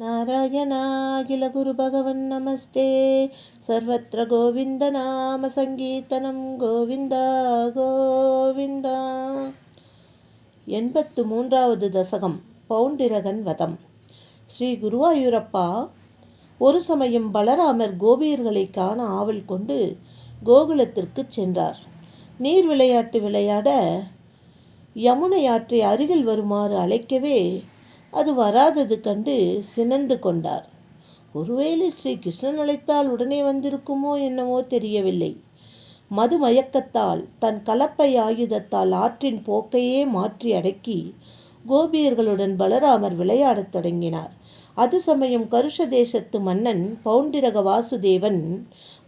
நாராயணாகில குரு பகவன் நமஸ்தே. சர்வத்ர கோவிந்த நாம சங்கீர்த்தனம் கோவிந்தா கோவிந்தா. 83வது தசகம். பவுண்டிரகன் வதம். ஸ்ரீ குருவாயூரப்பா. ஒரு சமயம் பலராமர் கோபியர்களை காண ஆவல் கொண்டு கோகுலத்திற்கு சென்றார். நீர் விளையாட்டு விளையாட யமுனை ஆற்றை அருகில் வருமாறு அழைக்கவே அது வராதது கண்டு சினந்து கொண்டார். ஒருவேளை ஸ்ரீ கிருஷ்ணன் அழைத்தால் உடனே வந்திருக்குமோ என்னவோ தெரியவில்லை. மது மயக்கத்தால் தன் கலப்பை ஆயுதத்தால் ஆற்றின் போக்கையே மாற்றி அடக்கி கோபியர்களுடன் பலராமர் விளையாடத் தொடங்கினார். அது சமயம் கருஷ தேசத்து மன்னன் பவுண்டிரக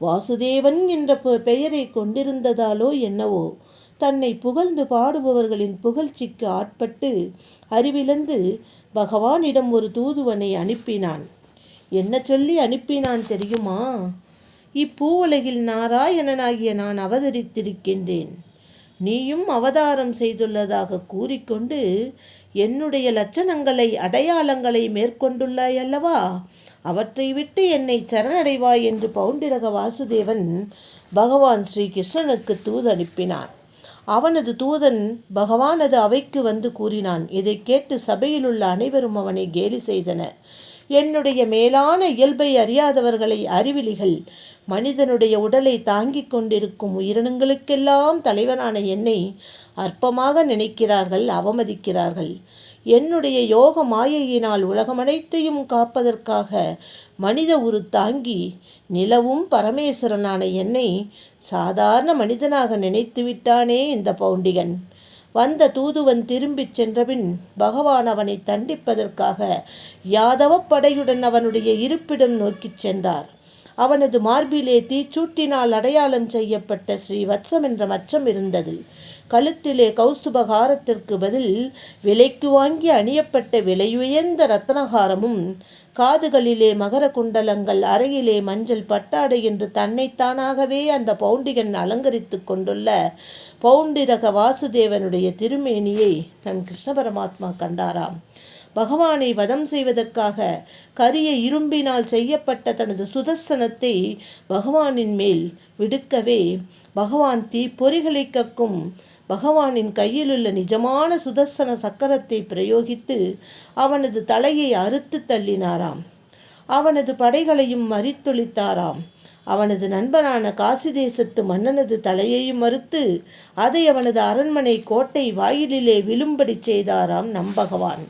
வாசுதேவன் என்ற பெயரை கொண்டிருந்ததாலோ என்னவோ தன்னை புகழ்ந்து பாடுபவர்களின் புகழ்ச்சிக்கு ஆட்பட்டு அறிவிழந்து பகவானிடம் ஒரு தூதுவனை அனுப்பினான். என்ன சொல்லி அனுப்பினான் தெரியுமா? இப்பூவுலகில் நாராயணனாகிய நான் அவதரித்திருக்கின்றேன். நீயும் அவதாரம் செய்துள்ளதாக கூறிக்கொண்டு என்னுடைய லட்சணங்களை அடையாளங்களை மேற்கொண்டுள்ளாய் அல்லவா? அவற்றை விட்டு என்னை சரணடைவாய் என்று பவுண்டிரக வாசுதேவன் பகவான் ஸ்ரீ கிருஷ்ணனுக்கு தூது அனுப்பினான். அவனது தூதன் பகவானது அவைக்கு வந்து கூறினான். இதை கேட்டு சபையிலுள்ள அனைவரும் அவனை கேலி செய்தனர். என்னுடைய மேலான இயல்பை அறியாதவர்களை அறிவிலிகள் மனிதனுடைய உடலை தாங்கிக் கொண்டிருக்கும் உயிரினங்களுக்கெல்லாம் தலைவனான என்னை அற்பமாக நினைக்கிறார்கள், அவமதிக்கிறார்கள். என்னுடைய யோக மாயையினால் உலகமனைத்தையும் காப்பதற்காக மனித உரு தாங்கி நிலவும் பரமேஸ்வரனான என்னை சாதாரண மனிதனாக நினைத்து விட்டானே இந்த பவுண்டிகன். வந்த தூதுவன் திரும்பிச் சென்றபின் பகவான் அவனை தண்டிப்பதற்காக யாதவ படையுடன் அவனுடைய இருப்பிடம் நோக்கிச் சென்றார். அவனது மார்பிலே தீச்சூட்டினால் அடையாளம் செய்யப்பட்ட ஸ்ரீவத்சம் என்ற மச்சம் இருந்தது. கழுத்திலே கௌஸ்துபகாரத்திற்கு பதில் விலைக்கு வாங்கி அணியப்பட்ட விலையுயர்ந்த ரத்னகாரமும், காதுகளிலே மகர குண்டலங்கள், அறையிலே மஞ்சள் பட்டாடை என்று தன்னைத்தானாகவே அந்த பவுண்டிகன் அலங்கரித்து கொண்டுள்ள பவுண்டிரக வாசுதேவனுடைய திருமேனியை தன் கிருஷ்ண பரமாத்மா கண்டாராம். பகவானை வதம் செய்வதற்காக கரிய இரும்பினால் செய்யப்பட்ட தனது சுதர்சனத்தை பகவானின் மேல் விடுக்கவே பகவான் பொறிகளை கக்கும் பகவானின் கையிலுள்ள நிஜமான சுதர்சன சக்கரத்தை பிரயோகித்து அவனது தலையை அறுத்து தள்ளினாராம். அவனது படைகளையும் மறித்தொழித்தாராம். அவனது நண்பனான காசி தேசத்து மன்னனது தலையையும் மறுத்து அதை அவனது அரண்மனை கோட்டை வாயிலிலே விழும்படி செய்தாராம் நம்பகவான்.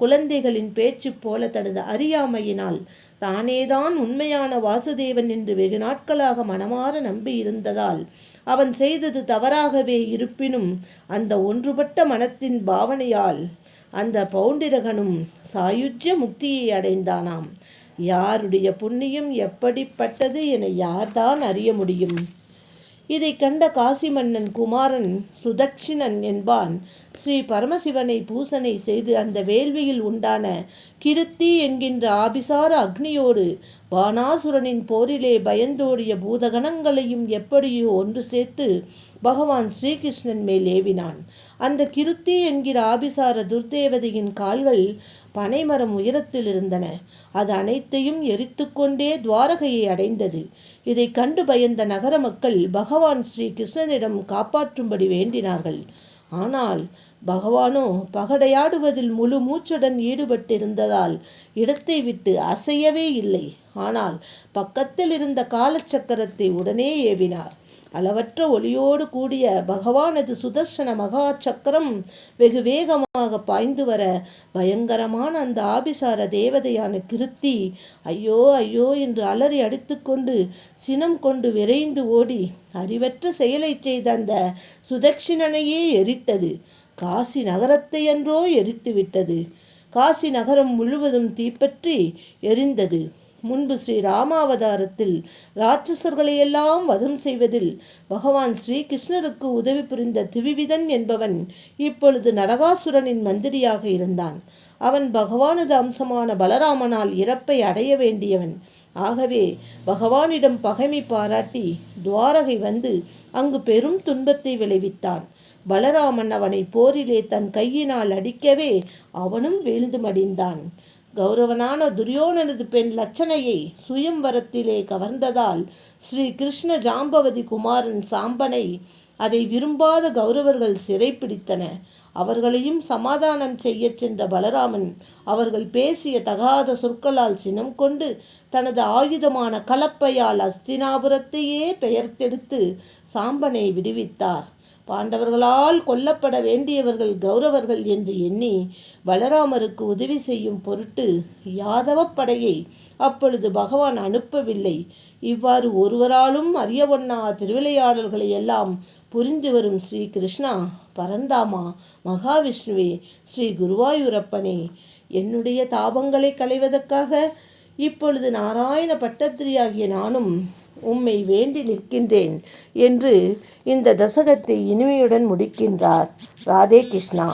குழந்தைகளின் பேச்சு போல தனது அறியாமையினால் தானேதான் உண்மையான வாசுதேவன் என்று வெகு நாட்களாக மனமாற நம்பி இருந்ததால் அவன் செய்தது தவறாகவே இருப்பினும் அந்த ஒன்றுபட்ட மனத்தின் பாவனையால் அந்த பவுண்டிரகனும் சாயுஜ்ய முக்தியை அடைந்தானாம். யாருடைய புண்ணியம் எப்படிப்பட்டது என யார்தான் அறிய முடியும்? இதை கண்ட காசி மன்னன் குமாரன் சுதக்ஷிணன் என்பான் ஸ்ரீ பரமசிவனை பூசனை செய்து அந்த வேள்வியில் உண்டான கிருத்தி என்கின்ற ஆபிசார அக்னியோடு பானாசுரனின் போரிலே பயந்தோடிய பூதகணங்களையும் எப்படியோ ஒன்று சேர்த்து பகவான் ஸ்ரீகிருஷ்ணன் மேல் ஏவினான். அந்த கிருத்தி என்கிற ஆபிசார துர்தேவதையின் கால்கள் பனைமரம் உயரத்தில் இருந்தன. அது அனைத்தையும் எரித்து கொண்டே துவாரகையை அடைந்தது. இதை கண்டு பயந்த நகர மக்கள் பகவான் ஸ்ரீ கிருஷ்ணனிடம் காப்பாற்றும்படி வேண்டினார்கள். ஆனால் பகவானோ பகடையாடுவதில் முழு மூச்சுடன் ஈடுபட்டிருந்ததால் இடத்தை விட்டு அசையவே இல்லை. ஆனால் பக்கத்தில் இருந்த காலச்சக்கரத்தை உடனே ஏவினார். அளவற்ற ஒளியோடு கூடிய பகவானது சுதர்சன மகா சக்கரம் வெகு வேகமாக பாய்ந்து வர பயங்கரமான அந்த ஆபிசார தேவதையான கிருத்தி ஐயோ ஐயோ என்று அலறி அடித்துக்கொண்டு சினம் கொண்டு விரைந்து ஓடி அறிவற்ற செயலை செய்த அந்த சுதக்ஷிணனையே எரித்தது. காசி நகரத்தை அன்றோ எரித்துவிட்டது. காசி நகரம் முழுவதும் தீப்பற்றி எரிந்தது. முன்பு ஸ்ரீ ராமாவதாரத்தில் ராட்சசர்களையெல்லாம் வதம் செய்வதில் பகவான் ஸ்ரீகிருஷ்ணருக்கு உதவி புரிந்த திவிவிதன் என்பவன் இப்பொழுது நரகாசுரனின் மந்திரியாக இருந்தான். அவன் பகவானது அம்சமான பலராமனால் இறப்பை அடைய வேண்டியவன். ஆகவே பகவானிடம் பகைமை பாராட்டி துவாரகை வந்து அங்கு பெரும் துன்பத்தை விளைவித்தான். பலராமன் அவனை போரிலே தன் கையினால் அடிக்கவே அவனும் வீழ்ந்து மடிந்தான். கௌரவனான துரியோனனது பெண் லட்சணையை சுயம்வரத்திலே கவர்ந்ததால் ஸ்ரீ கிருஷ்ண ஜாம்பவதி குமாரன் சாம்பனை அதை விரும்பாத கௌரவர்கள் சிறைப்பிடித்தன. அவர்களையும் சமாதானம் செய்ய சென்ற பலராமன் அவர்கள் பேசிய தகாத சொற்களால் சினம் கொண்டு தனது ஆயுதமான கலப்பையால் அஸ்தினாபுரத்தையே பெயர்த்தெடுத்து சாம்பனை விடுவித்தார். பாண்டவர்களால் கொல்லப்பட வேண்டியவர்கள் கௌரவர்கள் என்று எண்ணி பலராமருக்கு உதவி செய்யும் பொருட்டு யாதவ படையை அப்பொழுது பகவான் அனுப்பவில்லை. இவ்வாறு ஒருவராலும் அறியவொண்ணா திருவிளையாடல்களை எல்லாம் புரிந்து வரும் ஸ்ரீ கிருஷ்ணா, பரந்தாமா, மகாவிஷ்ணுவே, ஸ்ரீ குருவாயூரப்பனே, என்னுடைய தாபங்களை களைவதற்காக இப்பொழுது நாராயண பட்டத்திரியாகிய நானும் உம்மை வேண்டி நிற்கின்றேன் என்று இந்த தசகத்தை இனிமையுடன் முடிக்கின்றார். ராதே கிருஷ்ணா.